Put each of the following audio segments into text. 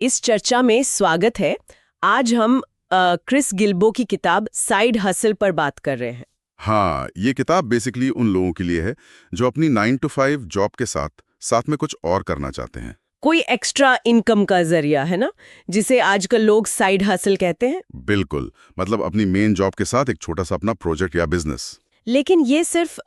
इस चर्चा में स्वागत है। आज हम क्रिस गिल्बो की किताब साइड हसल पर बात कर रहे हैं। हाँ, ये किताब बेसिकली उन लोगों के लिए है जो अपनी 9 to 5 जॉब के साथ साथ में कुछ और करना चाहते हैं। कोई एक्स्ट्रा इनकम का जरिया है ना, जिसे आजकल लोग साइड हसल कहते हैं। बिल्कुल, मतलब अपनी मेन जॉब के साथ एक छोटा सा अपना प्रोजेक्ट या बिजनेस। लेकिन ये सिर्फ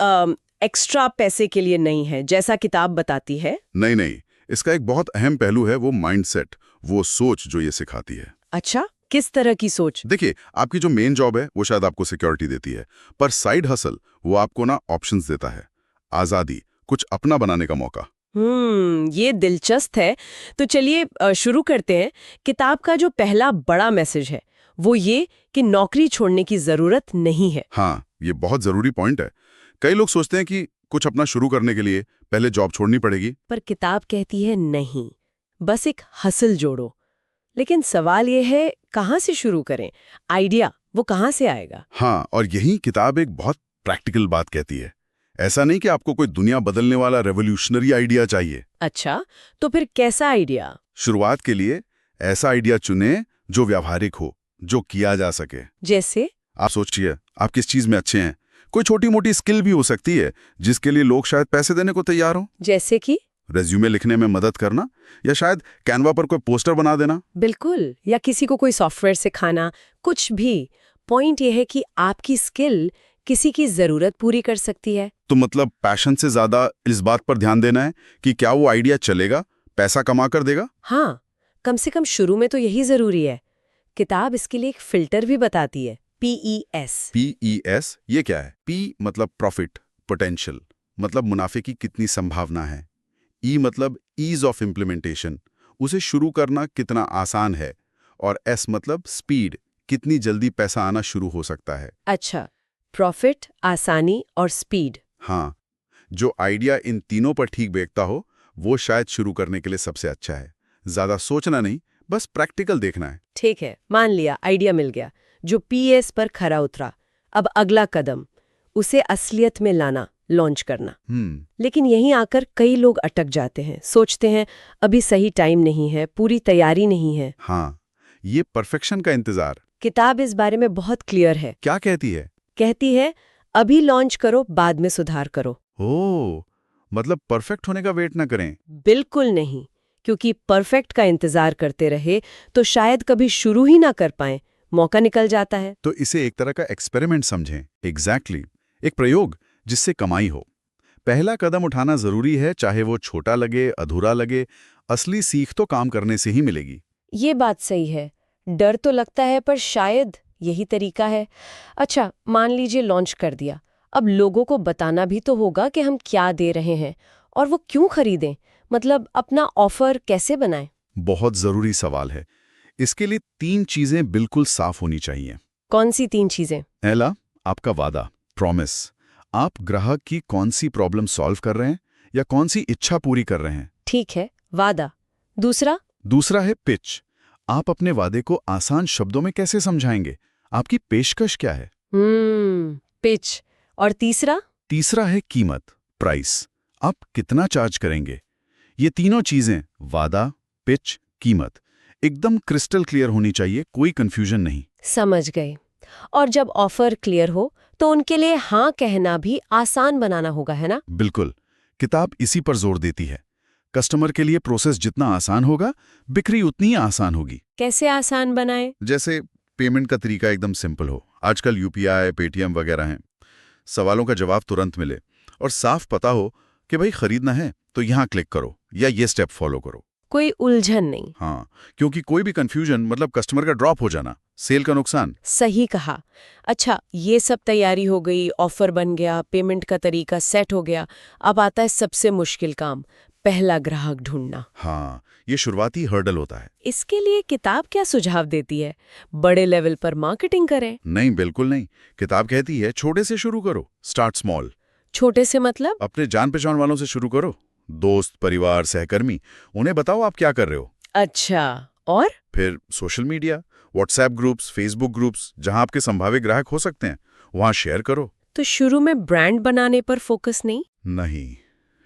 एक्स्ट्रा पैसे के लिए नहीं है, जैसा किताब बताती है। नहीं नहीं, इसका एक बहुत अहम पहलू है वो माइंडसेट, वो सोच जो ये सिखाती है। अच्छा, किस तरह की सोच? देखिए, आपकी जो मेन जॉब है वो शायद आपको सिक्योरिटी देती है, पर साइड हसल वो आपको ना ऑप्शंस देता है, आजादी, कुछ अपना बनाने का मौका। ये दिलचस्प है। तो चलिए शुरू करते हैं। किताब का जो पहला बड़ा मैसेज है वो ये कि नौकरी छोड़ने की जरूरत नहीं है। हाँ, ये बहुत जरूरी पॉइंट है। कई लोग सोचते हैं कि कुछ अपना शुरू करने के लिए पहले जॉब छोड़नी पड़ेगी। पर किताब कहती है नहीं, बस एक हसल जोड़ो। लेकिन सवाल ये है, कहाँ से शुरू करें? आइडिया वो कहाँ से आएगा? हाँ, और यही किताब एक बहुत प्रैक्टिकल बात कहती है। ऐसा नहीं कि आपको कोई दुनिया बदलने वाला रेवोल्यूशनरी आइडिया चाहिए। अच्छा, तो फिर कैसा आइडिया? शुरुआत के लिए ऐसा आइडिया चुने जो व्यावहारिक हो, जो किया जा सके। जैसे? आप सोचिए, आप किस चीज में अच्छे हैं। कोई छोटी मोटी स्किल भी हो सकती है जिसके लिए लोग शायद पैसे देने को तैयार हो। जैसे कि? रेज्यूमे लिखने में मदद करना, या शायद कैनवा पर कोई पोस्टर बना देना। बिल्कुल, या किसी को कोई सॉफ्टवेयर सिखाना, कुछ भी। पॉइंट ये है कि आपकी स्किल किसी की जरूरत पूरी कर सकती है। तो मतलब पैशन से ज्यादा इस बात पर ध्यान देना है कि क्या वो आइडिया चलेगा, पैसा कमा कर देगा। हाँ, कम से कम शुरू में तो यही जरूरी है। किताब इसके लिए एक फिल्टर भी बताती है, PES। PES ये क्या है? P मतलब प्रॉफिट, पोटेंशियल, मतलब मुनाफे की कितनी संभावना है। E मतलब ईज ऑफ इम्प्लीमेंटेशन, उसे शुरू करना कितना आसान है। और S मतलब स्पीड, कितनी जल्दी पैसा आना शुरू हो सकता है। अच्छा, प्रॉफिट, आसानी और स्पीड। हाँ, जो आइडिया इन तीनों पर ठीक बैठता हो वो शायद शुरू करने के लिए सबसे अच्छा है। ज्यादा सोचना नहीं, बस प्रैक्टिकल देखना है। ठीक है, मान लिया आइडिया मिल गया जो PS पर खरा उतरा। अब अगला कदम, उसे असलियत में लाना, लॉन्च करना। लेकिन यहीं आकर कई लोग अटक जाते हैं, सोचते हैं अभी सही टाइम नहीं है, पूरी तैयारी नहीं है। हाँ, ये परफेक्शन का इंतजार। किताब इस बारे में बहुत क्लियर है। क्या कहती है? कहती है अभी लॉन्च करो, बाद में सुधार करो। ओ, मतलब परफेक्ट होने का वेट ना करें। बिल्कुल नहीं, क्योंकि परफेक्ट का इंतजार करते रहे तो शायद कभी शुरू ही ना कर पाए, मौका निकल जाता है। तो इसे एक तरह का एक्सपेरिमेंट समझें। एग्जैक्टली, एक प्रयोग जिससे कमाई हो। पहला कदम उठाना जरूरी है, चाहे वो छोटा लगे, अधूरा लगे। असली सीख तो काम करने से ही मिलेगी। ये बात सही है। डर तो लगता है, पर शायद यही तरीका है। अच्छा, मान लीजिए लॉन्च कर दिया। अब लोगों को बताना भी तो होगा कि हम क्या दे रहे हैं और वो क्यों खरीदें। मतलब अपना ऑफर कैसे बनाएं? बहुत जरूरी सवाल है। इसके लिए 3 चीजें बिल्कुल साफ होनी चाहिए। कौन सी 3 चीजें? पहला, आपका वादा, प्रॉमिस। आप ग्राहक की कौन सी प्रॉब्लम सॉल्व कर रहे हैं या कौन सी इच्छा पूरी कर रहे हैं। ठीक है, वादा। दूसरा? दूसरा है पिच। आप अपने वादे को आसान शब्दों में कैसे समझाएंगे? आपकी पेशकश क्या है? पिच। और तीसरा? तीसरा है कीमत, प्राइस। आप कितना चार्ज करेंगे? ये तीनों चीजें, वादा, पिच, कीमत, एकदम क्रिस्टल क्लियर होनी चाहिए, कोई कंफ्यूजन नहीं। समझ गए। और जब ऑफर क्लियर हो तो उनके लिए हाँ कहना भी आसान बनाना होगा, है ना? बिल्कुल, किताब इसी पर जोर देती है। कस्टमर के लिए प्रोसेस जितना आसान होगा, बिक्री उतनी ही आसान होगी। कैसे आसान बनाए? जैसे पेमेंट का तरीका एकदम सिंपल हो। आजकल UPI, पेटीएम वगैरह हैं। सवालों का जवाब तुरंत मिले और साफ पता हो कि भाई खरीदना है तो यहाँ क्लिक करो या ये स्टेप फॉलो करो। कोई उलझन नहीं। हाँ, क्योंकि कोई भी कंफ्यूजन मतलब कस्टमर का ड्रॉप हो जाना, सेल का नुकसान। सही कहा। अच्छा, ये सब तैयारी हो गई, ऑफर बन गया, पेमेंट का तरीका सेट हो गया। अब आता है सबसे मुश्किल काम, पहला ग्राहक ढूंढना। हाँ, ये शुरुआती हर्डल होता है। इसके लिए किताब क्या सुझाव देती है? बड़े लेवल पर मार्केटिंग करें? नहीं, बिल्कुल नहीं। किताब कहती है छोटे से शुरू करो, स्टार्ट स्मॉल। छोटे से मतलब? अपने जान पहचान वालों से शुरू करो, दोस्त, परिवार, सहकर्मी। उन्हें बताओ आप क्या कर रहे हो। अच्छा, और? फिर social media, WhatsApp groups, Facebook groups, जहां आपके संभावित ग्राहक हो सकते हैं, वहां शेयर करो। तो शुरू में ब्रांड बनाने पर फोकस नहीं? नहीं,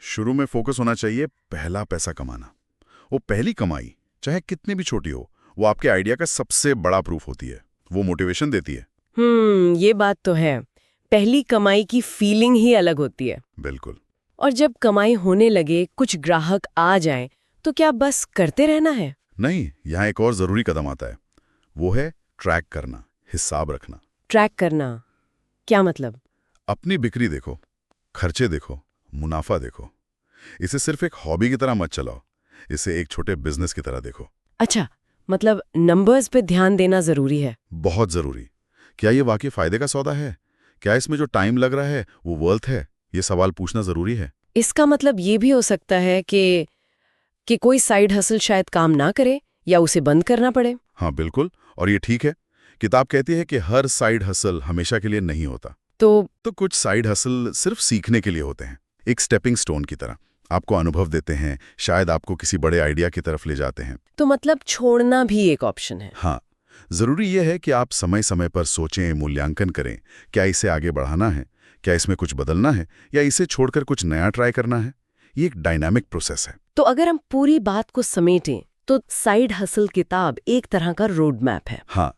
शुरू में फोकस होना चाहिए पहला पैसा कमाना। वो पहली कमाई, चाहे कितनी भी छोटी हो, वो आपके आइडिया का सबसे बड़ा प्रूफ होती है। वो मोटिवेशन देती है। ये बात तो है। पहली कमाई की फीलिंग ही अलग होती है। बिल्कुल। और जब कमाई होने लगे, कुछ ग्राहक आ जाएं, तो क्या बस करते रहना है? नहीं, यहाँ एक और जरूरी कदम आता है। वो है ट्रैक करना, हिसाब रखना। ट्रैक करना क्या मतलब? अपनी बिक्री देखो, खर्चे देखो, मुनाफा देखो। इसे सिर्फ एक हॉबी की तरह मत चलाओ, इसे एक छोटे बिजनेस की तरह देखो। अच्छा, मतलब नंबर्स पे ध्यान देना जरूरी है। बहुत जरूरी। क्या ये वाकई फायदे का सौदा है? क्या इसमें जो टाइम लग रहा है वो वर्थ है? ये सवाल पूछना जरूरी है। इसका मतलब ये भी हो सकता है कि कोई साइड हसल शायद काम ना करे या उसे बंद करना पड़े। हाँ बिल्कुल, और ये ठीक है। किताब कहती है कि हर साइड हसल हमेशा के लिए नहीं होता। तो कुछ साइड हसल सिर्फ सीखने के लिए होते हैं, एक स्टेपिंग स्टोन की तरह। आपको अनुभव देते हैं, शायद आपको किसी बड़े आइडिया की तरफ ले जाते हैं। तो मतलब छोड़ना भी एक ऑप्शन है। हाँ, जरूरी यह है कि आप समय समय पर सोचें, मूल्यांकन करें। क्या इसे आगे बढ़ाना है? क्या इसमें कुछ बदलना है? या इसे छोड़कर कुछ नया ट्राई करना है? ये एक डायनामिक प्रोसेस है। तो अगर हम पूरी बात को समेटें तो साइड हसल किताब एक तरह का रोड मैप है। हाँ,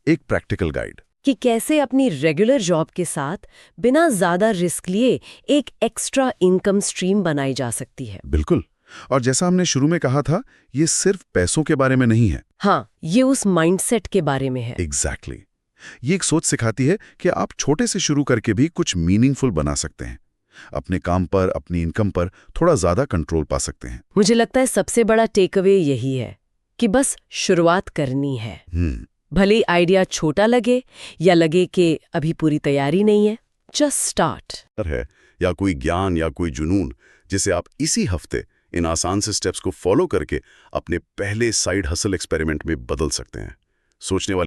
एक प्रैक्टिकल गाइड कि कैसे अपनी रेगुलर जॉब के साथ बिना ज्यादा रिस्क लिए एक एक्स्ट्रा इनकम स्ट्रीम बनाई जा सकती है। बिल्कुल। और जैसा हमने शुरू में कहा था, ये सिर्फ पैसों के बारे में नहीं है। हाँ, ये उस माइंडसेट के बारे में है। एग्जैक्टली। ये एक सोच सिखाती है कि आप छोटे से शुरू करके भी कुछ मीनिंगफुल बना सकते हैं। अपने काम पर, अपनी इनकम पर थोड़ा ज्यादा कंट्रोल पा सकते हैं। मुझे लगता है सबसे बड़ा टेक अवे यही है कि बस शुरुआत करनी है। भले आइडिया छोटा लगे या लगे कि अभी पूरी तैयारी नहीं है, जस्ट स्टार्ट। है या कोई ज्ञान या कोई जुनून जिसे आप इसी हफ्ते इन आसान से स्टेप्स को फॉलो करके अपने पहले साइड हसल एक्सपेरिमेंट में बदल सकते हैं। सोचने वाली